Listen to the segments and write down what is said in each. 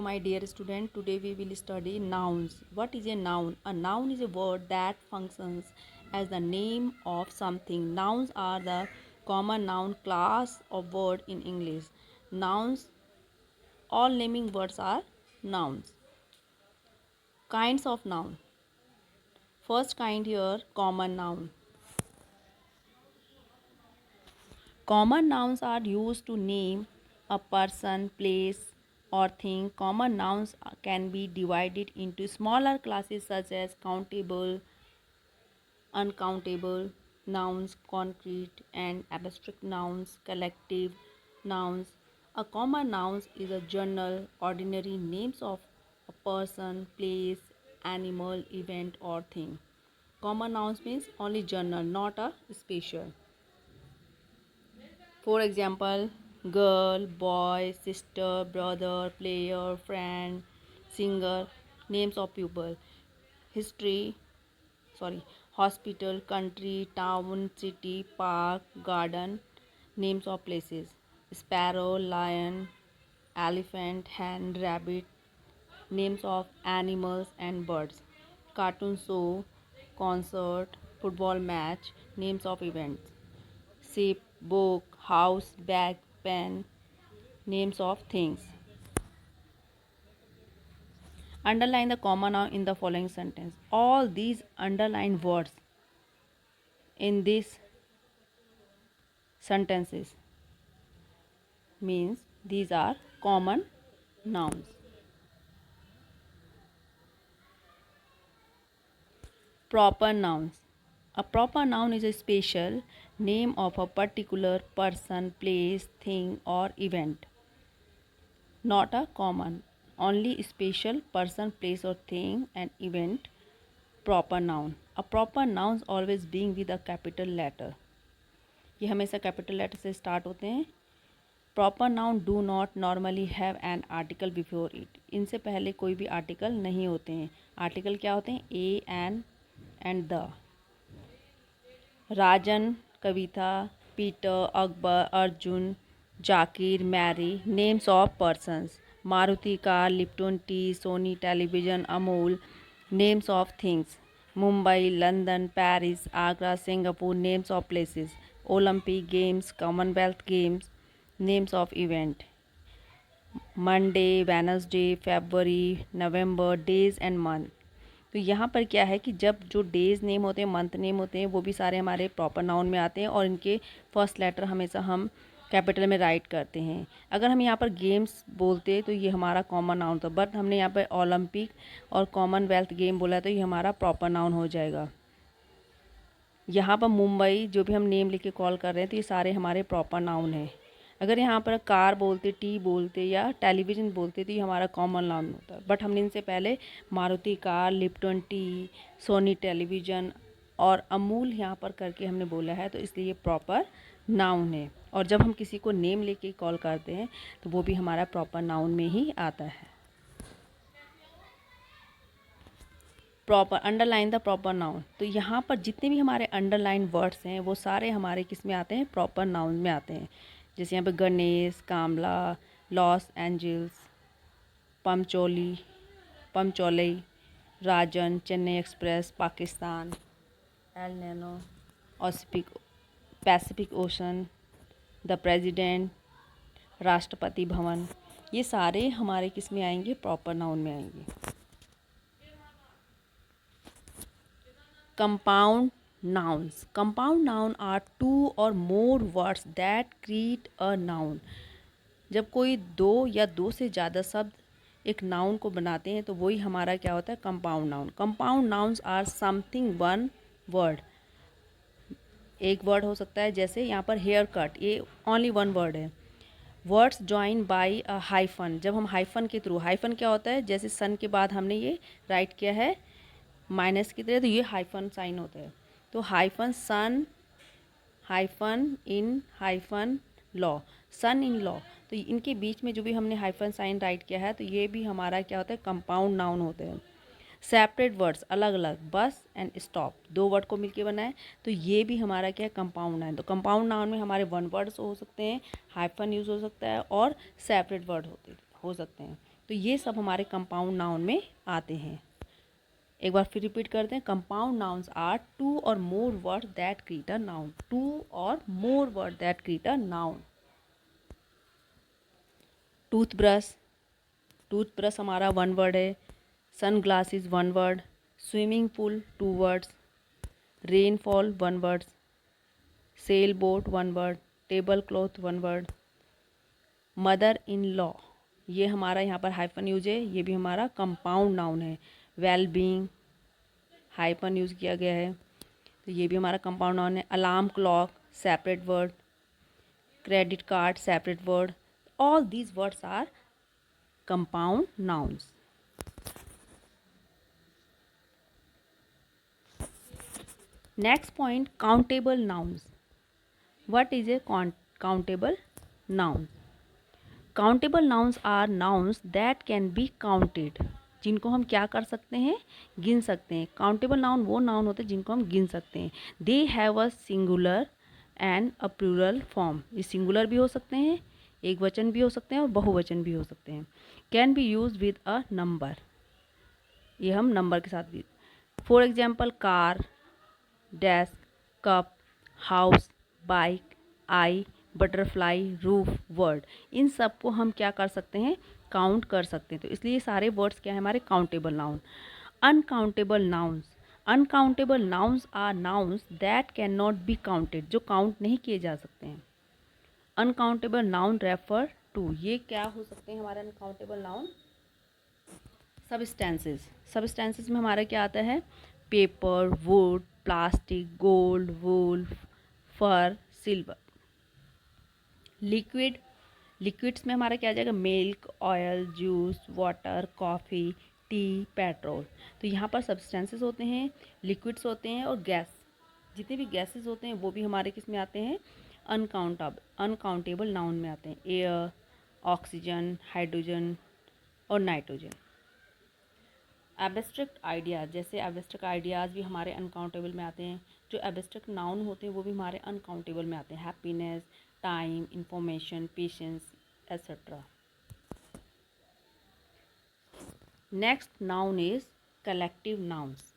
Hello my dear student, today we will study nouns. What is a noun? A noun is a word that functions as the name of something. Nouns are the common noun class of word in English. Nouns, all naming words are nouns. Kinds of noun. First kind here, common noun. Common nouns are used to name a person, place, or thing. Common nouns can be divided into smaller classes such as countable, uncountable nouns, concrete and abstract nouns, collective nouns. A common noun is a general, ordinary names of a person, place, animal, event, or thing. Common nouns means only general, not a special. For example, girl, boy, sister, brother, player, friend, singer, names of people, history, hospital, country, town, city, park, garden, names of places, sparrow, lion, elephant, hen, rabbit, names of animals and birds, cartoon show, concert, football match, names of events, ship, book, house, bag, pen, names of things. Underline the common noun in the following sentence. All these underlined words in these sentences means these are common nouns. Proper nouns. A proper noun is a special name of a particular person, place, thing, or event. Not a common. Only special person, place, or thing and event. Proper noun. A proper nouns always being with a capital letter. ये हमेशा capital letter से start होते हैं. Proper noun do not normally have an article before it. इनसे पहले कोई भी article नहीं होते हैं. आर्टिकल क्या होते हैं? A, an and the. Rajan, Kavita, Peter, Akbar, Arjun, Zakir, Mary, names of persons. Maruti car, Lipton tea, Sony television, Amul, names of things. Mumbai, London, Paris, Agra, Singapore, names of places. Olympic games, Commonwealth games, names of event. Monday, Wednesday, February, November, days and month. तो यहाँ पर क्या है कि जब जो days name होते हैं, मंथ नेम होते हैं, वो भी सारे हमारे प्रॉपर नाउन में आते हैं और इनके फर्स्ट लेटर हमेशा हम कैपिटल में राइट करते हैं. अगर हम यहाँ पर गेम्स बोलते हैं तो ये हमारा कॉमन नाउन था, बट हमने यहाँ पर ओलंपिक और कॉमनवेल्थ गेम बोला तो ये हमारा प्रॉपर नाउन हो जाएगा. यहाँ पर मुंबई जो भी हम नेम लिख के कॉल कर रहे हैं तो ये सारे हमारे प्रॉपर नाउन हैं. अगर यहाँ पर कार बोलते, टी बोलते या टेलीविज़न बोलते तो ये हमारा कॉमन नाउन होता है. बट हमने इनसे पहले Maruti car, Lipton tea, Sony television और अमूल यहाँ पर करके हमने बोला है, तो इसलिए ये प्रॉपर नाउन है. और जब हम किसी को नेम लेके कॉल करते हैं तो वो भी हमारा प्रॉपर नाउन में ही आता है. Proper, underline the proper noun. तो यहाँ पर जितने भी हमारे अंडरलाइन वर्ड्स हैं वो सारे हमारे किस में आते हैं? प्रॉपर नाउन में आते हैं. जैसे यहाँ पे Ganesh, Kamala, Los Angeles, Pancholi, Pancholai, Rajan, Chennai Express, Pakistan, El Nino, Pacific Ocean, the president, Rashtrapati Bhavan. ये सारे हमारे किस में आएंगे? प्रॉपर नाउन में आएंगे. Compound nouns. Compound noun are two or more words that create a noun. जब कोई दो या दो से ज़्यादा शब्द एक नाउन को बनाते हैं तो वही हमारा क्या होता है? Compound noun. Compound nouns are something one word. एक वर्ड हो सकता है, जैसे यहाँ पर हेयर कट, ये ओनली वन वर्ड है. Words join by a hyphen. जब हम हाइफन के थ्रू, हाइफन क्या होता है? जैसे सन के बाद हमने ये राइट किया है माइनस की तरह, तो ये हाइफन साइन होता है. तो hyphen son, hyphen in, hyphen law, son in law. तो इनके बीच में जो भी हमने हाइफन साइन राइट किया है तो ये भी हमारा क्या होता है? कंपाउंड नाउन होते हैं. सेपरेट वर्ड्स, अलग अलग, बस एंड स्टॉप, दो वर्ड को मिलके बनाए तो ये भी हमारा क्या है? Compound noun. तो कंपाउंड नाउन में हमारे वन वर्ड्स हो सकते हैं, हाइफन यूज़ हो सकता है और सेपरेट वर्ड हो सकते हैं. तो ये सब हमारे कंपाउंड नाउन में आते हैं। एक बार फिर रिपीट करते हैं। Compound nouns are two or more word that create a noun. Two or more word that create a noun. Toothbrush, toothbrush हमारा वन वर्ड है। Sunglasses one word. Swimming pool two words. Rainfall one word. Sailboat one word. Tablecloth one word. Mother in law, ये हमारा यहाँ पर hyphen use है, ये भी हमारा कंपाउंड नाउन है। वेल बीइंग हाइफन यूज किया गया है, तो ये भी हमारा कंपाउंड नाउन है। Alarm clock separate word. Credit card separate word. All these words are compound nouns. Next point, countable nouns. What is a countable noun? Countable nouns are nouns that can be counted, जिनको हम क्या कर सकते हैं, गिन सकते हैं। Countable noun वो नाउन होते हैं जिनको हम गिन सकते हैं। They have a singular and a plural form, ये सिंगुलर भी हो सकते हैं, एक वचन भी हो सकते हैं और बहुवचन भी हो सकते हैं। Can be used with a number, ये हम नंबर के साथ भी। For example car, desk, cup, house, bike, eye, butterfly, roof, word, इन सब को हम क्या कर सकते हैं, काउंट कर सकते हैं। तो इसलिए ये सारे वर्ड्स क्या है हमारे countable noun. Uncountable nouns, uncountable nouns are nouns that can not be counted, जो काउंट नहीं किए जा सकते हैं। अनकाउंटेबल नाउन रेफर टू, ये क्या हो सकते हैं हमारे अनकाउंटेबल नाउन? सबस्टेंसेस, सबस्टेंसेस में हमारा क्या आता है? Paper, wood, plastic, gold, wool, fur, silver. Liquid, liquids में हमारा क्या आ जाएगा? Milk, oil, juice, water, coffee, tea, petrol. तो यहाँ पर सब्सटेंसेस होते हैं, लिक्विड्स होते हैं और गैस, जितने भी गैसेस होते हैं वो भी हमारे किस में आते हैं? अनकाउंटेबल नाउन में आते हैं। एयर, ऑक्सीजन, हाइड्रोजन और नाइट्रोजन। एब्स्ट्रैक्ट आइडियाज़, जैसे एब्स्ट्रैक्ट आइडियाज़ भी हमारे अनकाउंटेबल में आते हैं। जो एब्स्ट्रैक्ट नाउन होते हैं वो भी हमारे अनकाउंटेबल में आते हैं। Happiness, time, information, patience, etcetera. Next noun is collective nouns.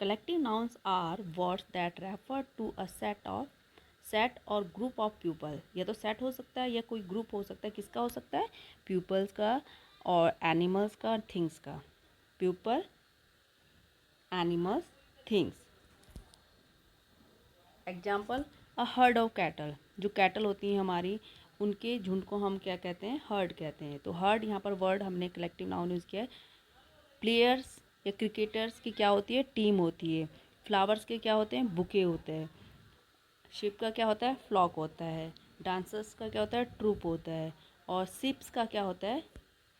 Collective nouns are words that refer to a set or group of people. या तो सेट हो सकता है या कोई ग्रुप हो सकता है। किसका हो सकता है? पीपल्स का और एनिमल्स का, थिंग्स का। People, animals, things. Example, a herd of cattle, जो कैटल होती हैं हमारी, उनके झुंड को हम क्या कहते हैं? हर्ड कहते हैं। तो हर्ड यहाँ पर वर्ड हमने कलेक्टिव नाउन यूज़ किया है। प्लेयर्स या क्रिकेटर्स की क्या होती है? टीम होती है। फ्लावर्स के क्या होते हैं? बुके होते हैं। शिप का क्या होता है? फ्लॉक होता है। डांसर्स का क्या होता है? ट्रूप होता है। और शिप्स का क्या होता है?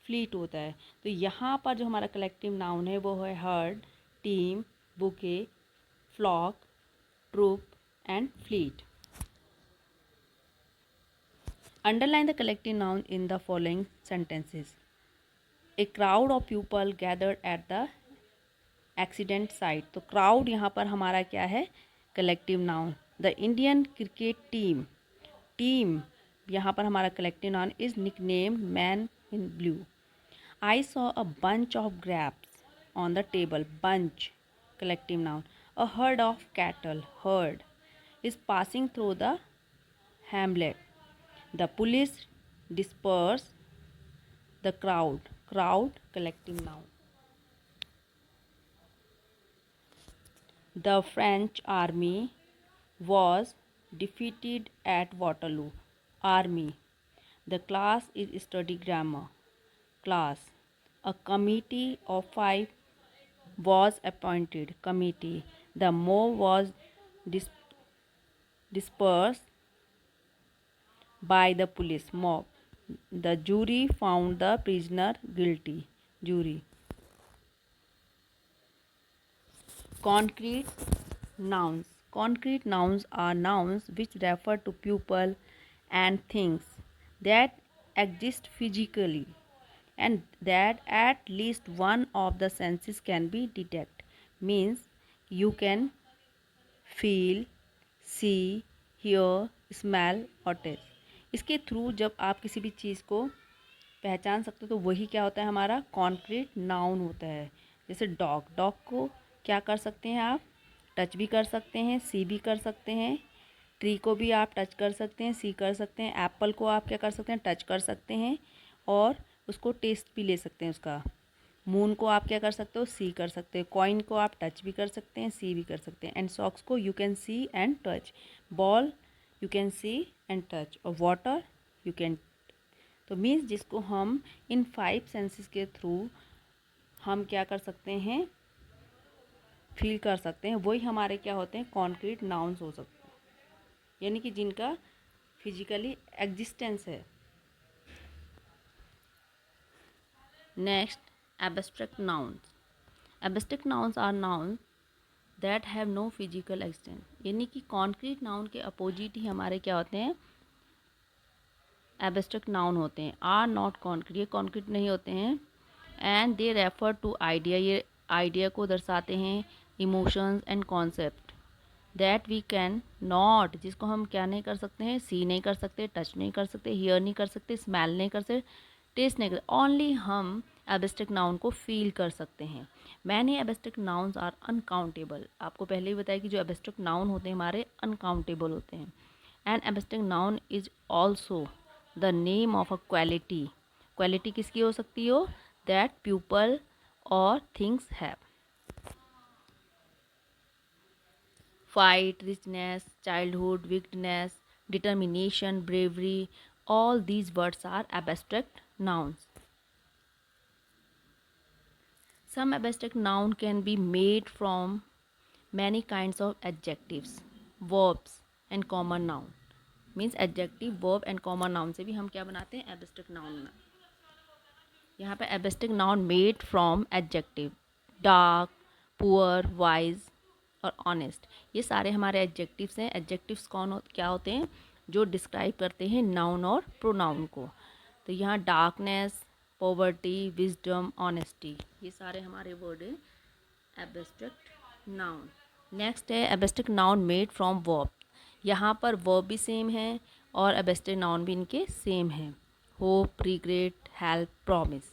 फ्लीट होता है। तो यहाँ पर जो हमारा कलेक्टिव नाउन है वो है herd, team, bouquet, flock, troop and fleet. Underline the collective noun in the following sentences. A crowd of people gathered at the accident site. तो crowd यहाँ पर हमारा क्या है? collective noun. The Indian cricket team. Team यहाँ पर हमारा collective noun is nicknamed man in blue. I saw a bunch of grapes on the table. Bunch collective noun. A herd of cattle. Herd is passing through the hamlet. The police dispersed the crowd. Crowd collective noun. The French army was defeated at Waterloo. Army. The class is study grammar. Class. A committee of 5 was appointed. Committee. The mob was dispersed by the police. Mob. The jury found the prisoner guilty. Jury. Concrete nouns. Concrete nouns are nouns which refer to people and things that exist physically and that at least one of the senses can be detect. Means you can feel, see, hear, smell or taste. इसके through जब आप किसी भी चीज़ को पहचान सकते हो तो वही क्या होता है, हमारा कॉन्क्रीट नाउन होता है। जैसे डॉग, डॉग को क्या कर सकते हैं आप, टच भी कर सकते हैं, सी भी कर सकते हैं। ट्री को भी आप टच कर सकते हैं, सी कर सकते हैं। एप्पल को आप क्या कर सकते हैं, टच कर सकते हैं और उसको टेस्ट भी ले सकते हैं उसका। मून को आप क्या कर सकते हो, सी कर सकते हो। कॉइन को आप टच भी कर सकते हैं, सी भी कर सकते हैं। एंड सॉक्स को you can see and touch. Ball you can see and touch. और वाटर यू कैन। तो मीन्स जिसको हम इन 5 सेंसेस के थ्रू हम क्या कर सकते हैं, फील कर सकते हैं, वही हमारे क्या होते हैं, कॉन्क्रीट नाउन्स हो सकते हैं, यानी कि जिनका फिजिकली एग्जिस्टेंस है। Next, abstract nouns. Abstract nouns are noun that have no physical existence, यानी कि कॉन्क्रीट नाउन के अपोजिट ही हमारे क्या होते हैं, एब्स्ट्रैक्ट नाउन होते हैं। आर नॉट कॉन्क्रीट, ये कॉन्क्रीट नहीं होते हैं। And they refer to idea, ये आइडिया को दर्शाते हैं, emotions and concept that we can not, जिसको हम क्या नहीं कर सकते हैं, सी नहीं कर सकते, टच नहीं कर सकते, हियर नहीं कर सकते, स्मेल नहीं कर सकते, टेस्ट नहीं कर सकते। ओनली हम एब्स्ट्रैक्ट नाउन को फील कर सकते हैं। Many abstract nouns are uncountable, आपको पहले ही बताया कि जो एब्स्ट्रैक्ट नाउन होते हैं हमारे अनकाउंटेबल होते हैं। And abstract noun is also the name of a quality, quality किसकी हो सकती हो, दैट पीपल और things have. Fight, richness, childhood, wickedness, determination, bravery, all these words are abstract nouns. Some abstract noun can be made from many kinds of adjectives, verbs and common noun. Means adjective, verb and common noun से भी हम क्या बनाते हैं, abstract noun बना। यहाँ पे abstract noun made from adjective, dark, poor, wise और ऑनेस्ट, ये सारे हमारे एडजेक्टिव्स हैं। एडजेक्टिव्स क्या होते हैं, जो डिस्क्राइब करते हैं नाउन और प्रोनाउन को। तो यहाँ डार्कनेस, पॉवर्टी, विजडम, ऑनेस्टी, ये सारे हमारे वर्ड हैं एब्स्ट्रैक्ट नाउन। नेक्स्ट है abstract noun made from verb. यहाँ पर वर्ब भी सेम है और एब्स्ट्रैक्ट नाउन भी इनके सेम है। Hope, regret, help, promise.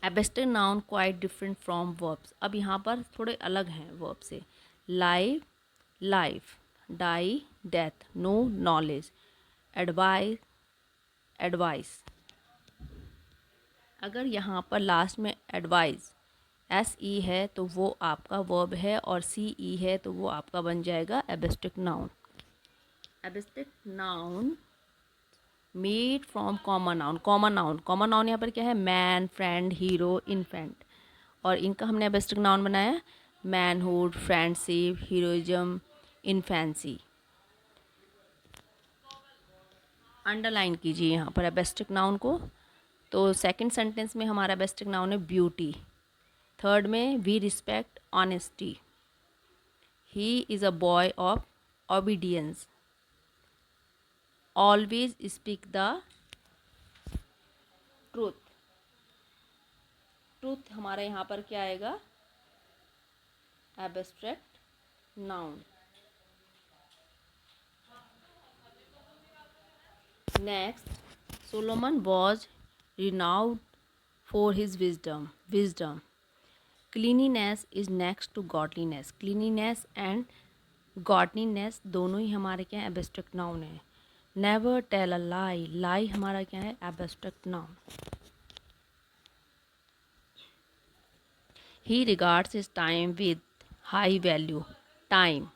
Abstract noun quite different from verbs, अब यहाँ पर थोड़े अलग हैं वर्ब से। Live, life, die, death, know, knowledge, advice, advice. अगर यहाँ पर लास्ट में एडवाइस SE है तो वो आपका वर्ब है और CE है तो वो आपका बन जाएगा abstract noun. Abstract noun made from common noun. Common noun यहाँ पर क्या है, मैन, फ्रेंड, हीरो, इन्फेंट। और इनका हमने एब्स्ट्रैक्ट नाउन बनाया manhood, friendship, heroism, infancy. Underline कीजिए यहाँ पर एब्स्ट्रैक्ट नाउन को। तो सेकंड सेंटेंस में हमारा एब्स्ट्रैक्ट नाउन है ब्यूटी। थर्ड में we respect honesty. He is a boy of obedience. Always speak the truth. Truth हमारा यहाँ पर क्या आएगा, abstract noun. Next, Solomon was renowned for his wisdom. Cleanliness is next to godliness. Cleanliness and godliness दोनों ही हमारे क्या है, abstract noun है। Never tell a lie, lie हमारा क्या है, abstract noun. He regards his time with high value, time.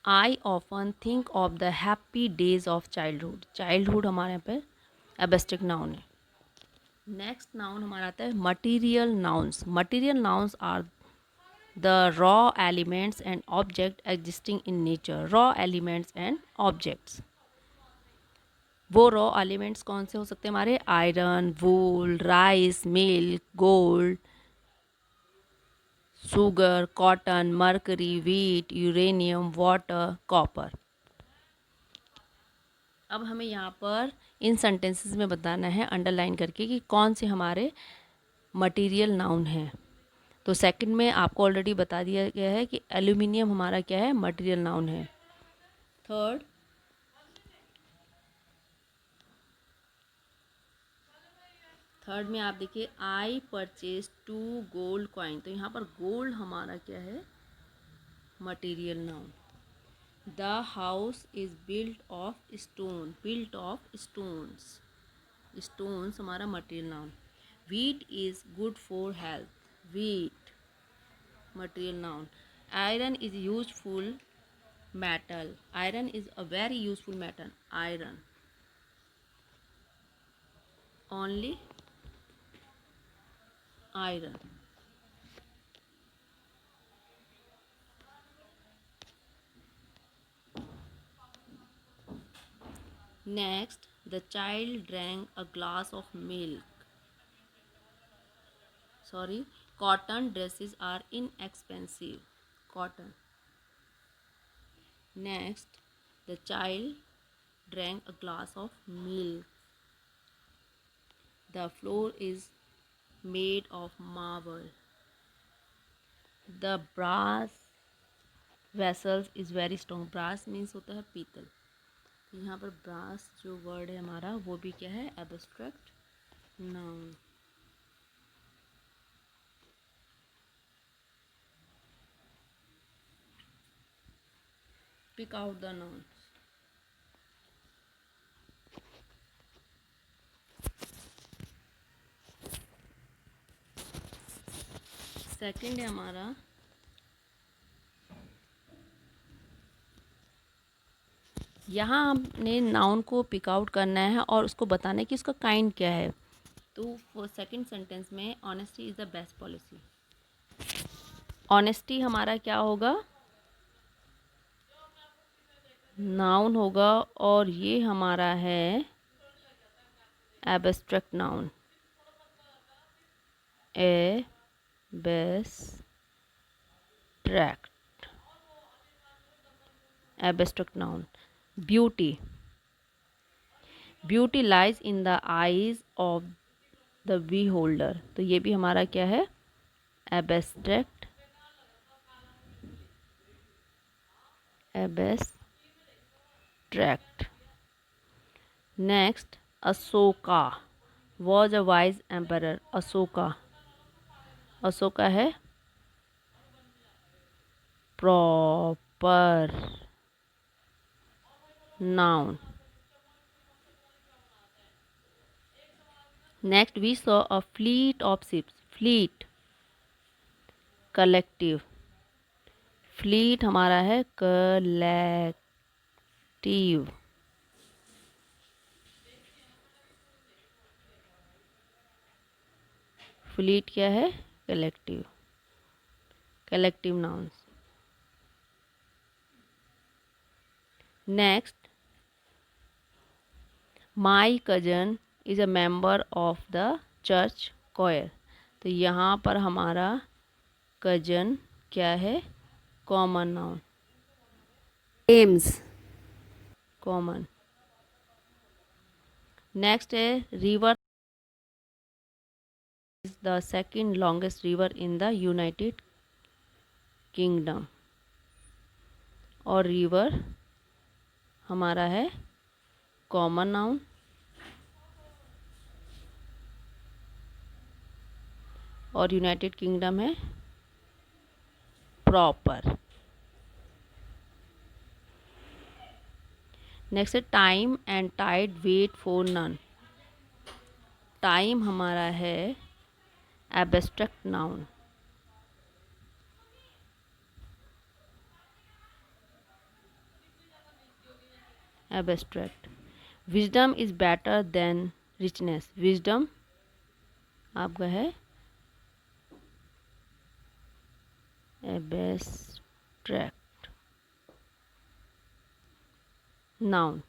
I often think of the happy days of childhood. Childhood हमारे यहाँ पे एब्स्ट्रैक्ट नाउन है। नेक्स्ट नाउन हमारा आता है material nouns. Material nouns are the raw elements and object existing in nature. Raw elements and objects, वो raw elements कौन से हो सकते हैं हमारे, iron, wool, rice, milk, gold, sugar, cotton, mercury, wheat, uranium, water, copper. अब हमें यहाँ पर इन सेंटेंसेस में बताना है अंडरलाइन करके कि कौन से हमारे मटेरियल नाउन हैं। तो सेकंड में आपको ऑलरेडी बता दिया गया है कि एल्यूमिनियम हमारा क्या है, मटेरियल नाउन है। थर्ड, थर्ड में आप देखिए आई परचेज 2 गोल्ड कॉइन, तो यहाँ पर गोल्ड हमारा क्या है, material noun. The house is built of stone, built of stones, stones हमारा material noun. Wheat is good for health, wheat material noun. Iron is useful metal, iron is a very useful metal, iron only, iron। Next, the child drank a glass of milk, sorry, cotton dresses are inexpensive, cotton। Next, the child drank a glass of milk, the floor is made of marble, the brass vessels is very strong, brass means होता है पीतल। यहाँ पर brass जो word है हमारा वो भी क्या है, abstract noun. Pick out the noun. Second है हमारा यहाँ हमने नाउन को पिक आउट करना है और उसको बताना है कि उसका काइंड क्या है। तो सेकंड सेंटेंस में honesty is the best policy, honesty हमारा क्या होगा, नाउन होगा और ये हमारा है abstract noun, abstract noun. Beauty, beauty lies in the eyes of the beholder, तो ये भी हमारा क्या है, abstract next, Ashoka was a wise emperor, Ashoka, Ashoka है proper noun. Next, we saw a fleet of ships, fleet collective, fleet हमारा है collective, fleet क्या है, collective, collective nouns. Next, my cousin is a member of the church choir, तो यहाँ पर हमारा cousin क्या है, common noun, names common. Next है river is the second longest river in the United Kingdom, और रिवर हमारा है कॉमन नाउन, और यूनाइटेड किंगडम है प्रॉपर। नेक्स्ट है time and tide wait for none, time हमारा है abstract noun, abstract. Wisdom is better than richness, wisdom आपका है एब्स्ट्रैक्ट नाउन।